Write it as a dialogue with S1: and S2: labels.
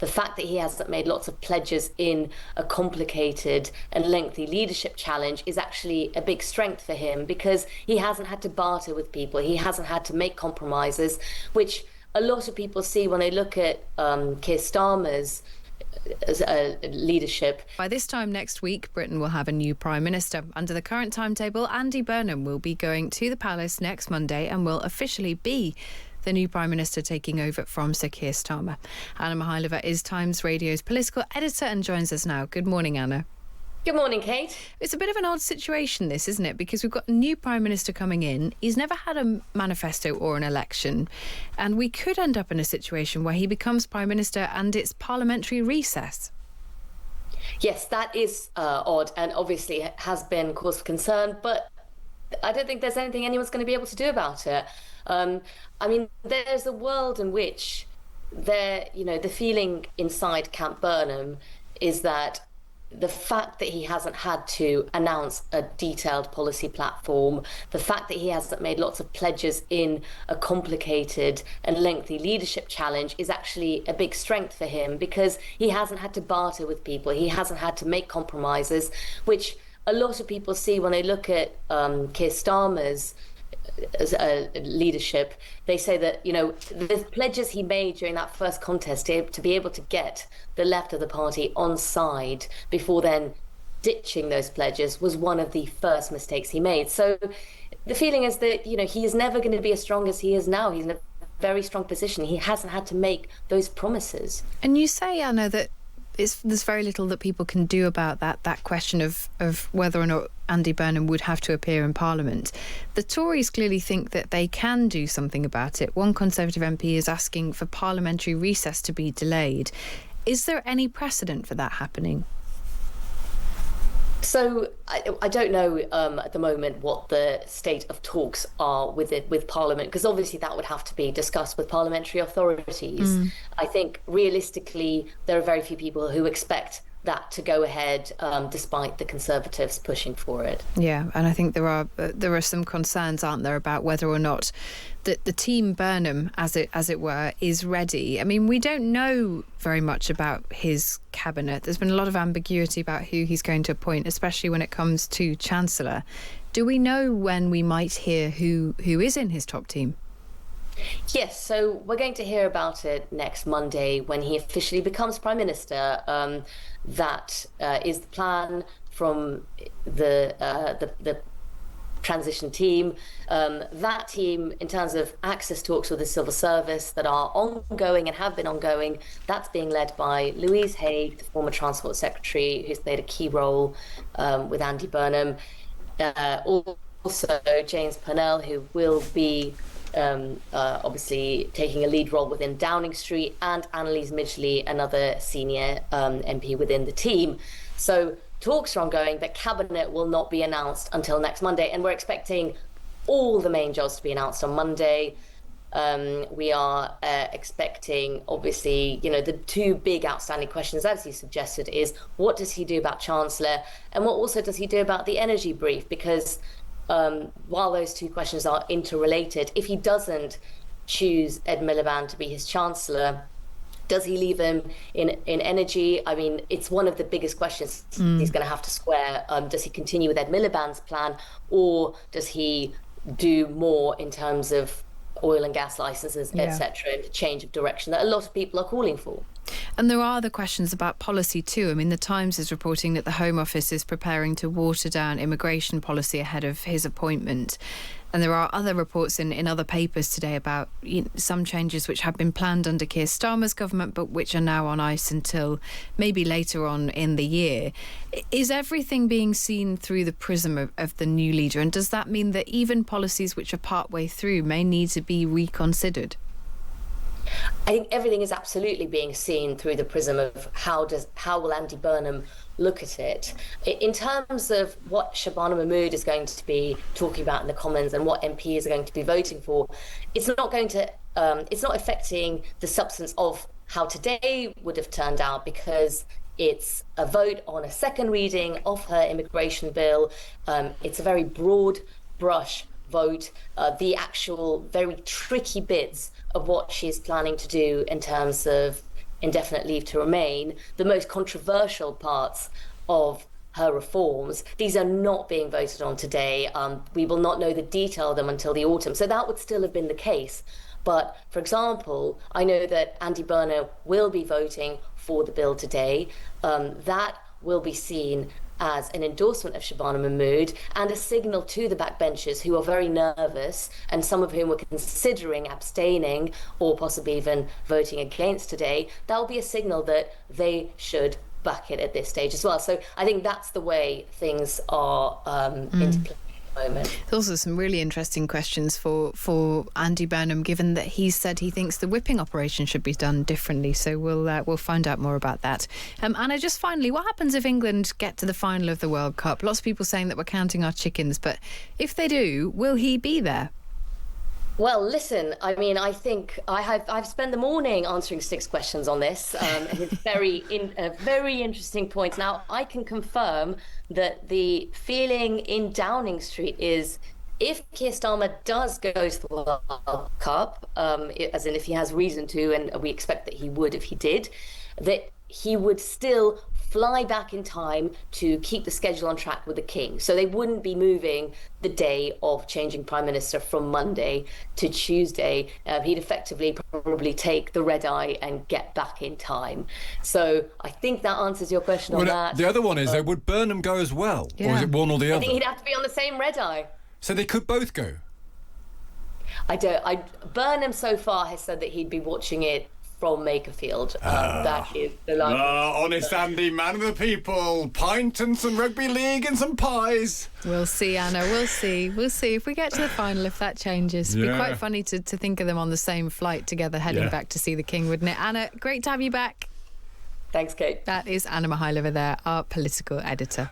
S1: the fact that he hasn't made lots of pledges in a complicated and lengthy leadership challenge is actually a big strength for him, because he hasn't had to barter with people. He hasn't had to make compromises, which a lot of people see when they look at Keir Starmer's leadership.
S2: By this time next week, Britain will have a new Prime Minister. Under the current timetable, Andy Burnham will be going to the palace next Monday and will officially be the new Prime Minister, taking over from Sir Keir Starmer. Anna Mikhailova is Times Radio's political editor and joins us now. Good morning, Anna.
S1: Good morning, Kate.
S2: It's a bit of an odd situation, this, isn't it? Because we've got a new Prime Minister coming in. He's never had a manifesto or an election. And we could end up in a situation where he becomes Prime Minister and it's parliamentary recess.
S1: Yes, that is odd, and obviously has been cause for concern, but I don't think there's anything anyone's going to be able to do about it. I mean, there's a world in which the feeling inside Camp Burnham is that the fact that he hasn't had to announce a detailed policy platform, the fact that he hasn't made lots of pledges in a complicated and lengthy leadership challenge is actually a big strength for him, because he hasn't had to barter with people. He hasn't had to make compromises, which a lot of people see when they look at Keir Starmer's leadership. They say that, the pledges he made during that first contest to be able to get the left of the party on side before then ditching those pledges was one of the first mistakes he made. So the feeling is that, he is never going to be as strong as he is now. He's in a very strong position. He hasn't had to make those promises.
S2: And you say, Anna, that there's very little that people can do about that question of whether or not Andy Burnham would have to appear in Parliament. The Tories clearly think that they can do something about it. One Conservative MP is asking for parliamentary recess to be delayed. Is there any precedent for that happening?
S1: So I don't know at the moment what the state of talks are with Parliament, because obviously that would have to be discussed with parliamentary authorities. I think realistically there are very few people who expect that to go ahead, despite the Conservatives pushing for it.
S2: Yeah, and I think there are some concerns, aren't there, about whether or not the team Burnham, as it were, is ready. I mean, we don't know very much about his cabinet. There's been a lot of ambiguity about who he's going to appoint, especially when it comes to Chancellor. Do we know when we might hear who is in his top team?
S1: Yes, so we're going to hear about it next Monday when he officially becomes Prime Minister. That is the plan from the transition team. That team, in terms of access talks with the civil service that are ongoing and have been ongoing, that's being led by Louise Haigh, the former Transport Secretary, who's played a key role with Andy Burnham. Also James Purnell, who will be obviously taking a lead role within Downing Street, and Annalise Midgley, another senior MP within the team. So talks are ongoing, but cabinet will not be announced until next Monday, and we're expecting all the main jobs to be announced on Monday. We are expecting, obviously, the two big outstanding questions, as you suggested, is what does he do about Chancellor, and what also does he do about the energy brief? Because while those two questions are interrelated, if he doesn't choose Ed Miliband to be his Chancellor, does he leave him in energy? I mean, it's one of the biggest questions he's going to have to square. Does he continue with Ed Miliband's plan, or does he do more in terms of oil and gas licenses, etc., and a change of direction that a lot of people are calling for?
S2: And there are other questions about policy too. I mean, the Times is reporting that the Home Office is preparing to water down immigration policy ahead of his appointment. And there are other reports in other papers today about some changes which have been planned under Keir Starmer's government, but which are now on ice until maybe later on in the year. Is everything being seen through the prism of the new leader? And does that mean that even policies which are partway through may need to be reconsidered?
S1: I think everything is absolutely being seen through the prism of how will Andy Burnham look at it. In terms of what Shabana Mahmood is going to be talking about in the Commons and what MPs are going to be voting for, it's not affecting the substance of how today would have turned out, because it's a vote on a second reading of her immigration bill. It's a very broad brush vote. The actual very tricky bits of what she's planning to do in terms of indefinite leave to remain, the most controversial parts of her reforms, these are not being voted on today. We will not know the detail of them until the autumn. So that would still have been the case. But, for example, I know that Andy Burnham will be voting for the bill today. That will be seen as an endorsement of Shabana Mahmood and a signal to the backbenchers who are very nervous, and some of whom were considering abstaining or possibly even voting against today. That will be a signal that they should back it at this stage as well. So I think that's the way things are into play. Moment.
S2: There's also some really interesting questions for Andy Burnham, given that he said he thinks the whipping operation should be done differently. So we'll find out more about that. Anna, just finally, what happens if England get to the final of the World Cup? Lots of people saying that we're counting our chickens, but if they do, will he be there?
S1: Well, listen, I mean, I think I've spent the morning answering Stig's questions on this. It's very interesting points. Now, I can confirm that the feeling in Downing Street is if Keir Starmer does go to the World Cup, as in if he has reason to, and we expect that he would if he did, that he would still fly back in time to keep the schedule on track with the King. So they wouldn't be moving the day of changing Prime Minister from Monday to Tuesday. He'd effectively probably take the red eye and get back in time. So I think that answers your question on that.
S3: The other one is, would Burnham go as well?
S2: Yeah.
S3: Or is it one or the other?
S1: I think he'd have to be on the same red eye.
S3: So they could both go?
S1: Burnham so far has said that he'd be watching it from Makerfield. That is the line.
S3: Honest Andy, man of the people. Pint and some rugby league and some pies.
S2: We'll see, Anna. We'll see. We'll see if we get to the final, if that changes. It'd be quite funny to think of them on the same flight together heading back to see the King, wouldn't it? Anna, great to have you back.
S1: Thanks, Kate.
S2: That is Anna Mikhailova there, our political editor.